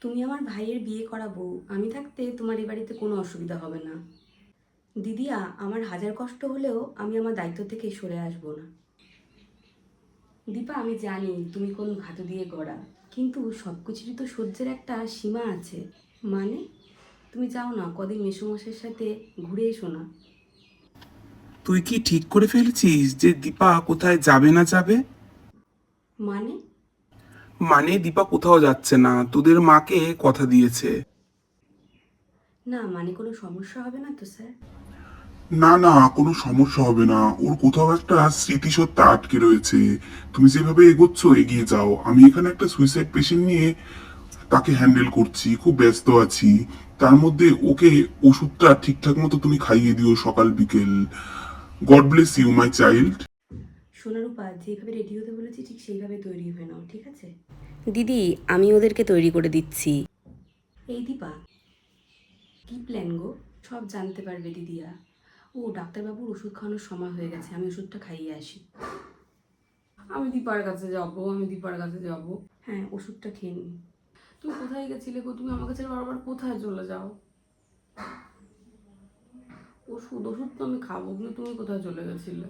তুমি আমার ভাইয়ের বিয়ে করাবো, আমি থাকতে তোমার এ বাড়িতে কোনো অসুবিধা হবে না। দিদিয়া, আমার হাজার কষ্ট হলেও আমি আমার দায়িত্ব থেকে সরে আসবো না। দীপা, আমি জানি তুমি কোন ধাতু দিয়ে গড়া, কিন্তু সব কিছুরই তো সহ্যের একটা সীমা আছে। মানে, তুমি যাও না, কদিন মেসোমশাইয়ের সাথে ঘুরে এসো না। তুই কি ঠিক করে ফেলেছিস যে দীপা কোথায় যাবে না যাবে? মানে? মানে দীপা কোথাও যাচ্ছে না, তোদের মাকে কথা দিয়েছে। না মানে কোনো সমস্যা হবে না তো স্যার? না না, কোনো সমস্যা হবে না। ওর কোথাও একটা স্মৃতিসত্তা আটকে রয়েছে। তুমি যেভাবে এগোচ্ছ এগিয়ে যাও। আমি এখানে একটা সুইসাইড পেশেন্ট নিয়ে তাকে হ্যান্ডেল করছি, খুব ব্যস্ত আছি। তার মধ্যে ওকে ওষুধটা ঠিকঠাক মতো তুমি খাইয়ে দিও সকাল বিকেল। God bless you my child. সোনারূপা, যেভাবে রেডি হতে বলেছি ঠিক সেইভাবে তৈরি হয়ে নাও, ঠিক আছে? দিদি, আমি ওদেরকে তৈরি করে দিচ্ছি। এই দীপা, কি প্ল্যান গো? সব জানতে পারবে দিদিয়া। ও, ডাক্তারবাবুর ওষুধ খাওয়ানোর সময় হয়ে গেছে, আমি ওষুধটা খাইয়ে আসি। আমি দীপার কাছে যাবো, হ্যাঁ, ওষুধটা খেয়ে নিই। তুমি কোথায় গেছিলে গো? তুমি আমার কাছে বারবার কোথায় চলে যাও? ওষুধ ওষুধ তো আমি খাবো, কিন্তু তুমি কোথায় চলে গেছিলে?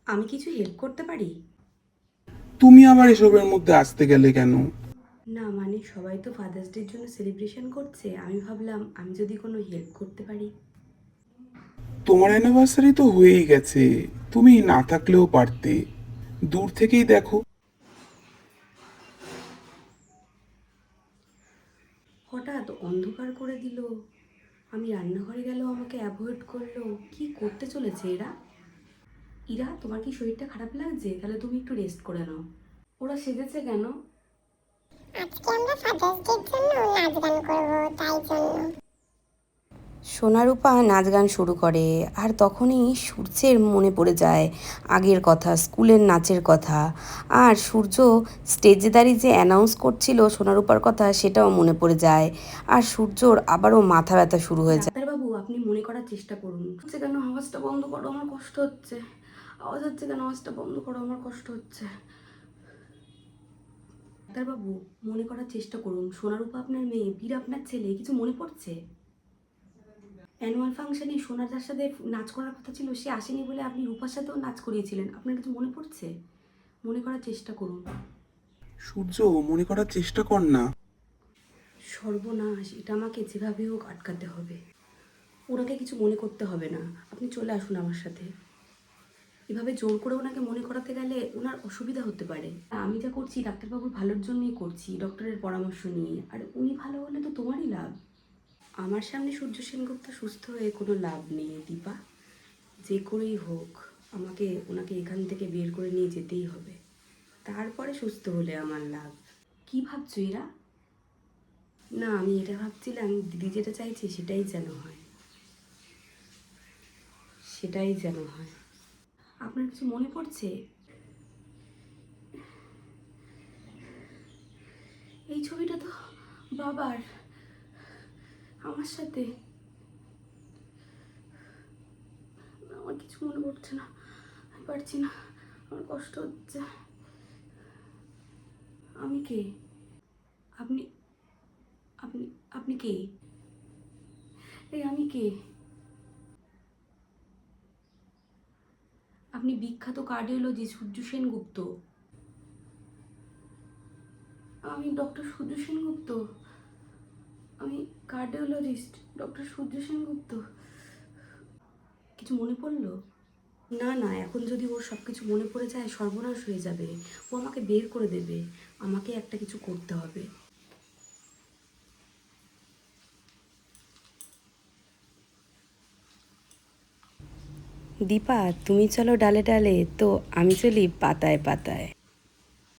আমি কিছু হেল্প করতে পারি? তুমি আবার এসবের মধ্যে আসতে গেলে কেন? না মানে, সবাই তো ফাদার্স ডের জন্য সেলিব্রেশন করছে, আমি ভাবলাম আমি যদি কোনো হেল্প করতে পারি। তোমার অ্যানিভার্সারি তো হয়েই গেছে, তুমি না থাকলেও পারতে। দূর থেকেই দেখো। হঠাৎ অন্ধকার করে দিল, আমি রান্নাঘরে গেলেও আমাকে অ্যাভয়েড করলো। কি করতে চলেছে এরা? ইরা, তোমার কি শরীরটা খারাপ লাগছে? তাহলে তুমি একটু রেস্ট করে নাও। ওরা সেজেছে কেন? আজকে আমরা ফাদার্স ডের জন্য নাচ গান করবো, তাই জন্য। সোনারূপা নাচ গান শুরু করে, আর তখনই সূর্যের মনে পড়ে যায় আগের কথা, স্কুলের নাচের কথা। আর সূর্য স্টেজে দাঁড়িয়ে যে অ্যানাউন্স করছিল সোনারূপার কথা, সেটাও মনে পড়ে যায়। আর সূর্যর আবারও মাথা ব্যথা শুরু হয়ে যায়। ডাক্তারবাবু, আপনি মনে করার চেষ্টা করুন। হচ্ছে কেন? আওয়াজটা বন্ধ করো, আমার কষ্ট হচ্ছে। আওয়াজ হচ্ছে কেন? আওয়াজটা বন্ধ করো, আমার কষ্ট হচ্ছে। ডাক্তারবাবু, মনে করার চেষ্টা করুন। সোনারূপা আপনার মেয়ে, বীর আপনার ছেলে। কিছু মনে পড়ছে? অ্যানুয়াল ফাংশনে সোনার যার সাথে নাচ করার কথা ছিল, সে আসেনি বলে আপনি রূপার সাথেও নাচ করিয়েছিলেন। আপনার কিছু মনে পড়ছে? মনে করার চেষ্টা করুন। সূর্য, মনে করার চেষ্টা কর না। সর্বনাশ, এটা আমাকে যেভাবে হোক আটকাতে হবে। ওনাকে কিছু মনে করতে হবে না, আপনি চলে আসুন আমার সাথে। এভাবে জোর করে ওনাকে মনে করাতে গেলে ওনার অসুবিধা হতে পারে। আমি যা করছি ডাক্তারবাবুর ভালোর জন্যই করছি, ডক্টরের পরামর্শ নিয়ে। আর উনি ভালো হলে তো তোমারই লাভ। আমার সামনে সূর্য সেনগুপ্ত সুস্থ হয়ে কোনো লাভ নেই দীপা। যে করেই হোক আমাকে ওনাকে এখান থেকে বের করে নিয়ে যেতেই হবে। তারপরে সুস্থ হলে আমার লাভ। কি ভাবছো এরা? না, আমি এটা ভাবছিলাম, দিদি যেটা চাইছে সেটাই যেন হয়, সেটাই যেন হয়। আপনার কিছু মনে পড়ছে? এই ছবিটা তো বাবার, আমার সাথে। আমার কিছু মনে পড়ছে না, আমি পারছি না, আমার কষ্ট হচ্ছে। আমি কে? আপনি আপনি আপনি কে? এই আমি কে? আপনি বিখ্যাত কার্ডিওলজিস্ট সূর্য সেনগুপ্ত। আমি ডক্টর সূর্য সেনগুপ্ত। আমি কার্ডিওলজিস্ট ডক্টর সূর্য সেনগুপ্ত। কিছু মনে পড়লো? না না, এখন যদি ওর সব কিছু মনে পড়ে যায় সর্বনাশ হয়ে যাবে। ও আমাকে বের করে দেবে। আমাকে একটা কিছু করতে হবে। দীপা, তুমি চলো ডালে ডালে, তো আমি চলি পাতায় পাতায়।